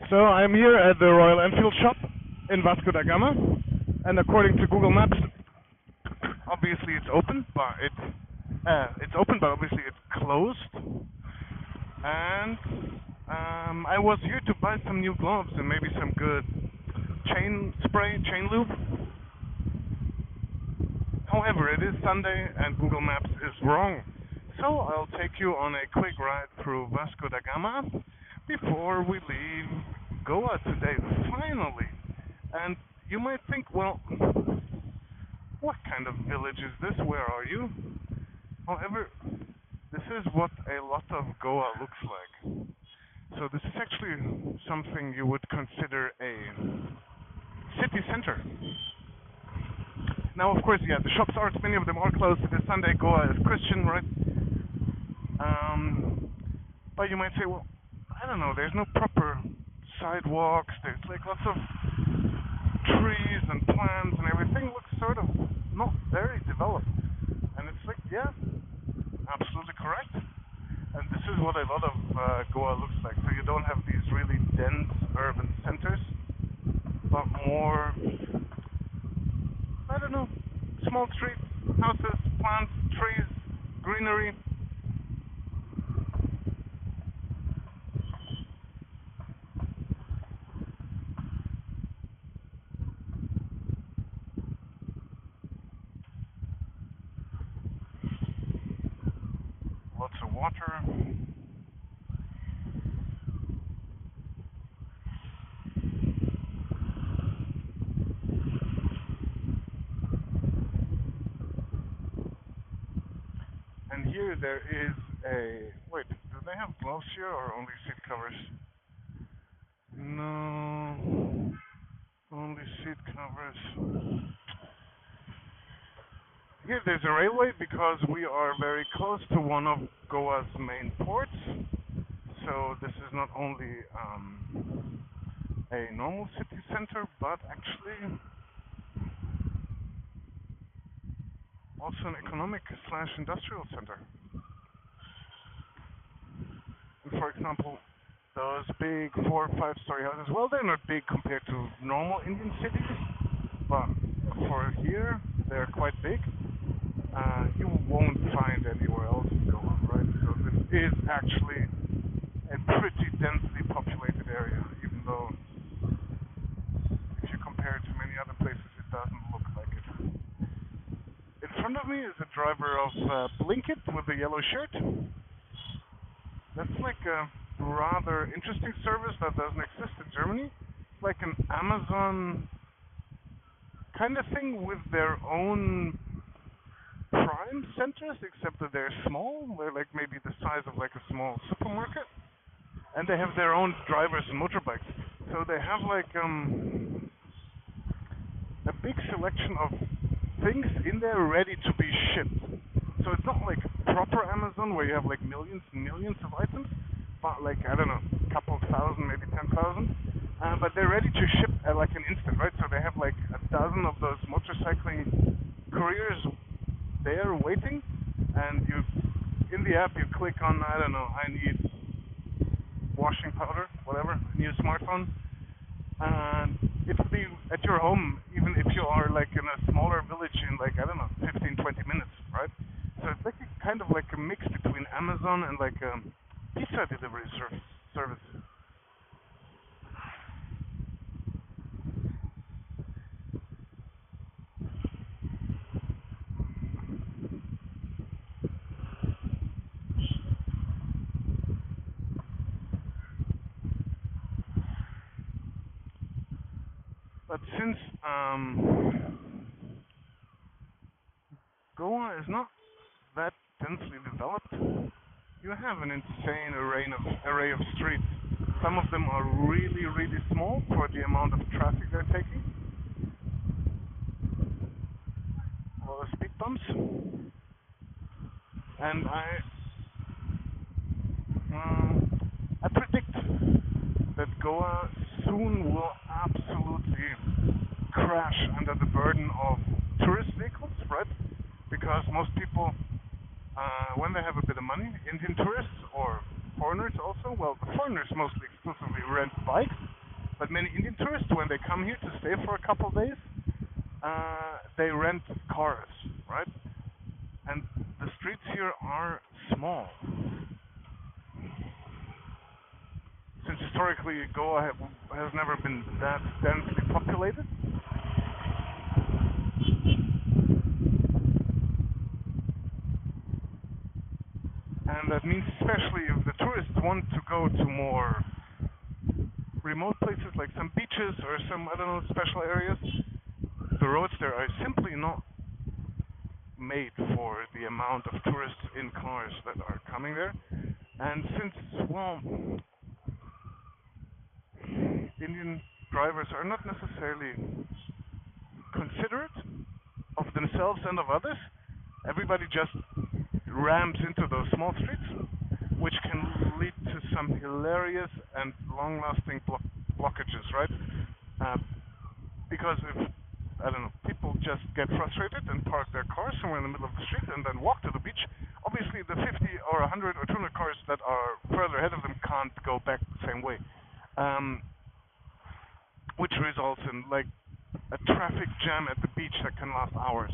So I'm here at the Royal Enfield shop in Vasco da Gama, and according to Google Maps, obviously it's open, but obviously it's closed. And I was here to buy some new gloves and maybe some good chain spray, chain lube. However, it is Sunday and Google Maps is wrong. So I'll take you on a quick ride through Vasco da Gama before we leave Goa today, finally. And you might think, well, what kind of village is this? Where are you? However, this is what a lot of Goa looks like. So this is actually something you would consider a city center. Now, of course, yeah, the shops aren't, many of them are closed. It is Sunday. Goa is Christian, right? But you might say, well, I don't know, there's no proper sidewalks, there's like lots of trees and plants and everything looks sort of not very developed. And it's like, yeah, absolutely correct. And this is what a lot of Goa looks like. So you don't have these really dense urban centers, but more, I don't know, small streets, houses, plants, trees, greenery. Lots of water. And here there is a... Wait, do they have gloves here or only seat covers? No, only seat covers. Here there's a railway because we are very close to one of Goa's main ports. So this is not only a normal city center, but actually also an economic/industrial center. And for example, those big 4- or 5-story houses, well, they're not big compared to normal Indian cities, but for here, they're quite big. You won't find anywhere else in Goa, right? So this is actually a pretty densely populated area, even though if you compare it to many other places, it doesn't look like it. In front of me is a driver of Blinkit with a yellow shirt. That's like a rather interesting service that doesn't exist in Germany. It's like an Amazon kind of thing with their own prime centers, except that they're small. They're like maybe the size of like a small supermarket, and they have their own drivers and motorbikes. So they have like a big selection of things in there ready to be shipped. So it's not like proper Amazon where you have like millions and millions of items, but like, I don't know, a couple of thousand, maybe 10,000. But they're ready to ship at like an instant, right? So they have like a dozen of those motorcycling couriers there waiting, and you, in the app, you click on, I don't know, I need washing powder, whatever, new smartphone, and it will be at your home, even if you are like in a smaller village in like, I don't know, 15, 20 minutes, right? So it's like a kind of like a mix between Amazon and like a pizza delivery service. But since Goa is not that densely developed, you have an insane array of streets. Some of them are really, really small for the amount of traffic they're taking. A lot of speed bumps. And I predict that Goa soon will absolutely crash under the burden of tourist vehicles, right? Because most people, when they have a bit of money, Indian tourists or foreigners also, well, the foreigners mostly exclusively rent bikes, But many Indian tourists, when they come here to stay for a couple of days, they rent cars, right? And the streets here are small. Since historically Goa has never been that densely populated, and that means especially if the tourists want to go to more remote places like some beaches or some, I don't know, special areas, the roads there are simply not made for the amount of tourists in cars that are coming there. And since, well, Indian drivers are not necessarily considerate of themselves and of others, everybody just rams into those small streets, which can lead to some hilarious and long-lasting blockages, right? Uh, because if, I don't know, people just get frustrated and park their cars somewhere in the middle of the street and then walk to the beach, obviously the 50 or 100 or 200 cars that are further ahead of them can't go back the same way. Which results in like a traffic jam at the beach that can last hours.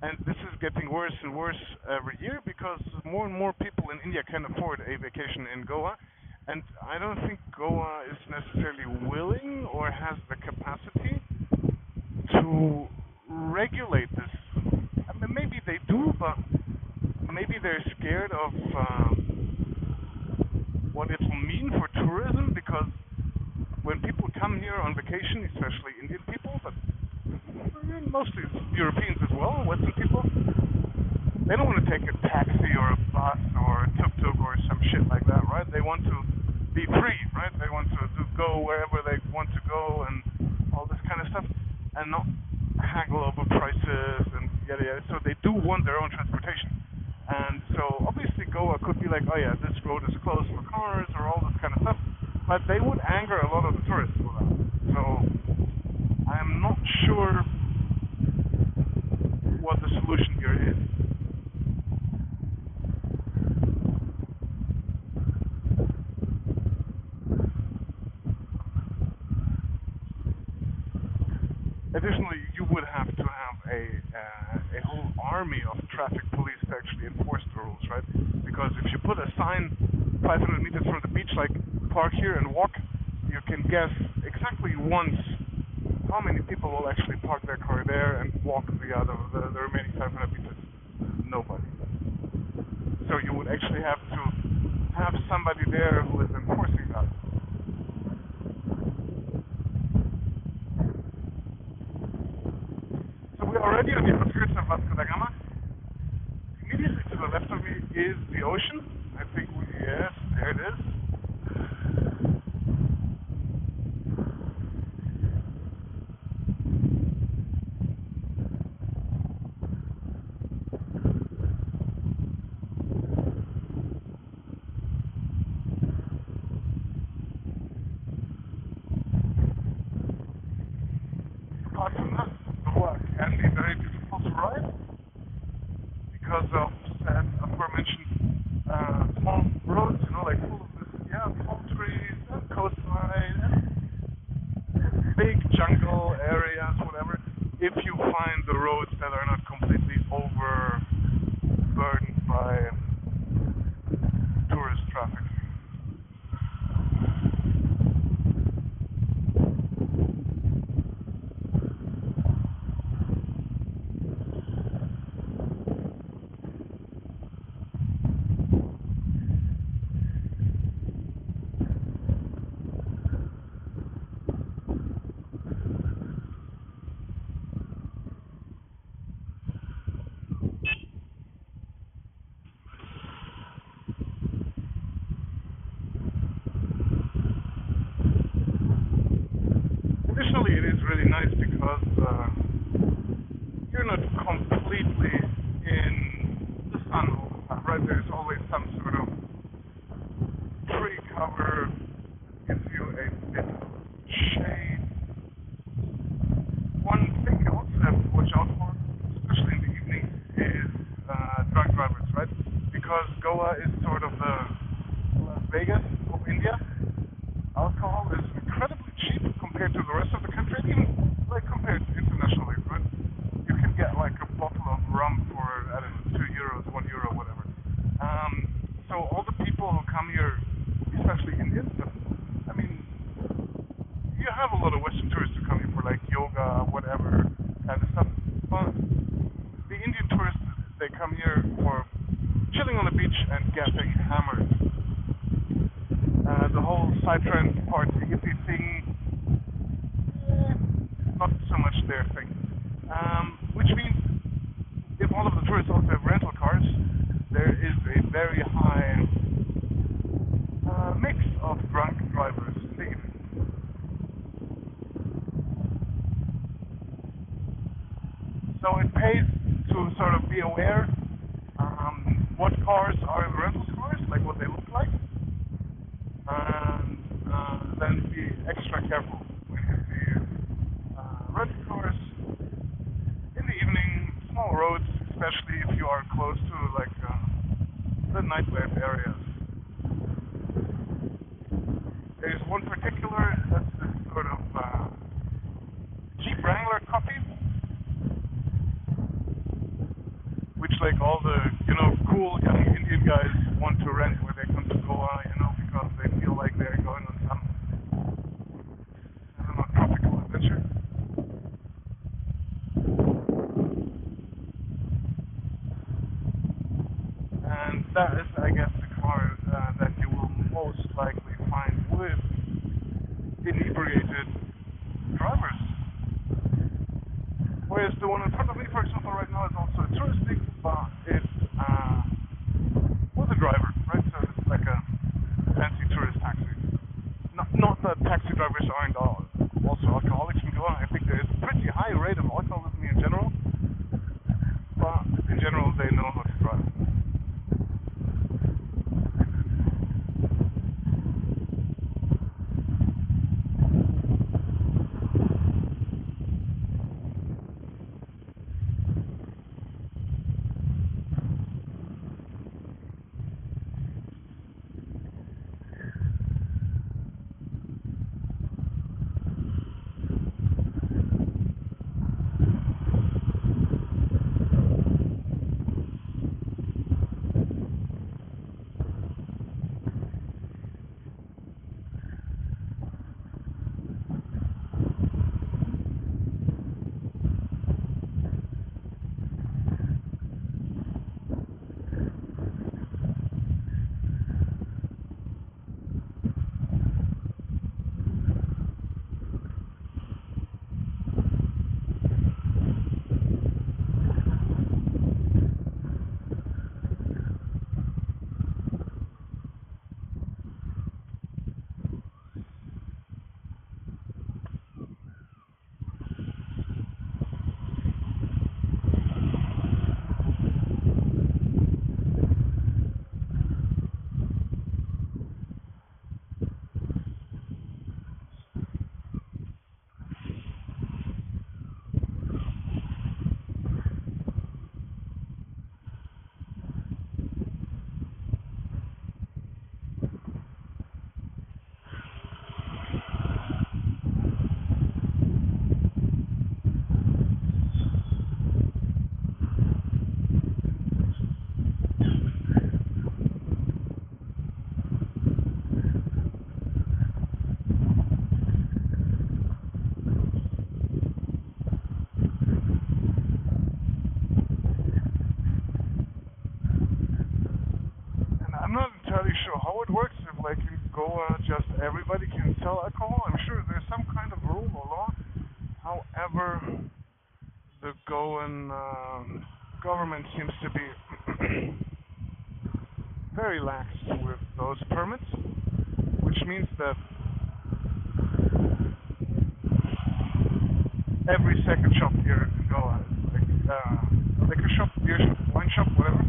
And this is getting worse and worse every year because more and more people in India can afford a vacation in Goa. And I don't think Goa is necessarily willing or has the capacity to regulate this. I mean, maybe they do, but maybe they're scared of what it will mean for tourism, because when people come here on vacation, especially Indian people, but mostly Europeans as well, Western people, they don't want to take a taxi or a bus or a tuk-tuk or some shit like that, right? They want to be free, right? They want to go wherever they want to go and all this kind of stuff, and not haggle over prices and yada yada. So they do want their own transportation. And so obviously Goa could be like, oh yeah, this road is closed for cars or all this kind of stuff, but they would anger a lot of the tourists with that. So I'm not sure what the solution here is. Additionally, you would have to have a whole army of traffic police to actually enforce the rules, right? Because if you put a sign 500 meters from the beach, like park here and walk, you can guess exactly once how many people will actually park their car there and walk the remaining 500 meters. Nobody. So you would actually have to have somebody there who is enforcing that. So we're already on the outskirts of Vasco da Gama. Immediately to the left of me is the ocean. I think yes, there it is. Apart from that, the work can be very difficult to ride because of that aforementioned small roads, like full of this, palm trees and coastline and big jungle areas, whatever. If you find the roads that are not completely overburdened by tourist traffic. to the rest of the country, even like compared internationally, right? You can get like a bottle of rum for I don't know, €2, €1, whatever. So all the people who come here, especially Indians, but I mean, you have a lot of Western tourists who come here for like yoga, whatever kind of stuff. But the Indian tourists, they come here for chilling on the beach and getting hammered. The whole psytrance party hippie thing, not so much their thing. Which means if all of the tourists also have rental cars, there is a very high mix of drunk drivers in the evening. So it pays to sort of be aware what cars are rental cars, like what they look like, and then be extra careful when you see rental cars in the evening, small roads, especially if you are close to like the nightlife areas. There's one particular that's this sort of Jeep Wrangler copy, which like all the cool young Indian guys want to rent when they come to Goa, because they feel like they're going on some I don't know tropical adventure. And that is, I guess, the car that you will most likely find with inebriated drivers. Whereas the one in front of me, for example, right now is also touristic, but it's with a driver, right? So it's like a fancy tourist taxi. Not that taxi drivers aren't also alcoholics in Goa. I think there is a pretty high rate of alcoholism in general, but in general they know how to drive. I'm not entirely sure how it works, if like in Goa just everybody can sell alcohol. I'm sure there's some kind of rule or law. However, the Goan government seems to be very lax with those permits, which means that every second shop here in Goa is like a liquor shop, beer shop, wine shop, whatever.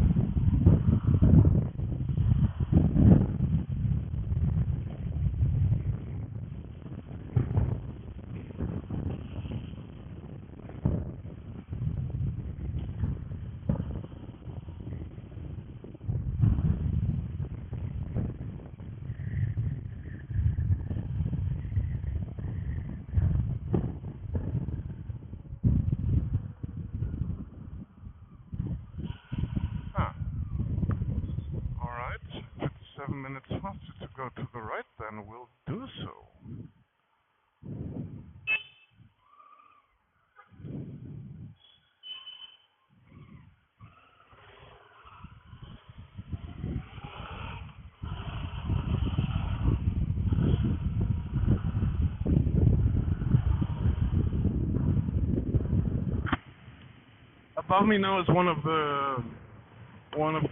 minutes faster to go to the right, then we'll do so. Above me now is one of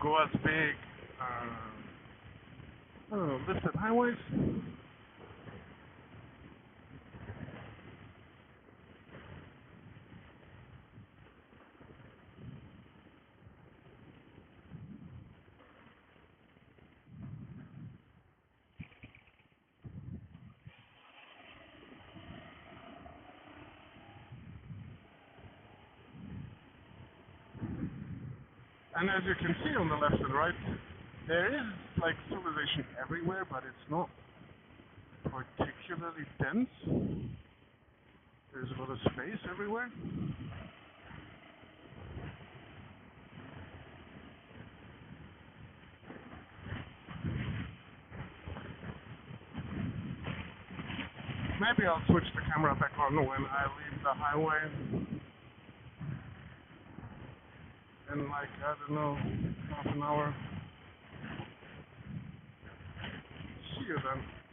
Goa's big, I don't know, listed highways. And as you can see on the left and right, there is like civilization everywhere, but it's not particularly dense. There's a lot of space everywhere. Maybe I'll switch the camera back on when I leave the highway. In like, I don't know, half an hour. See you then.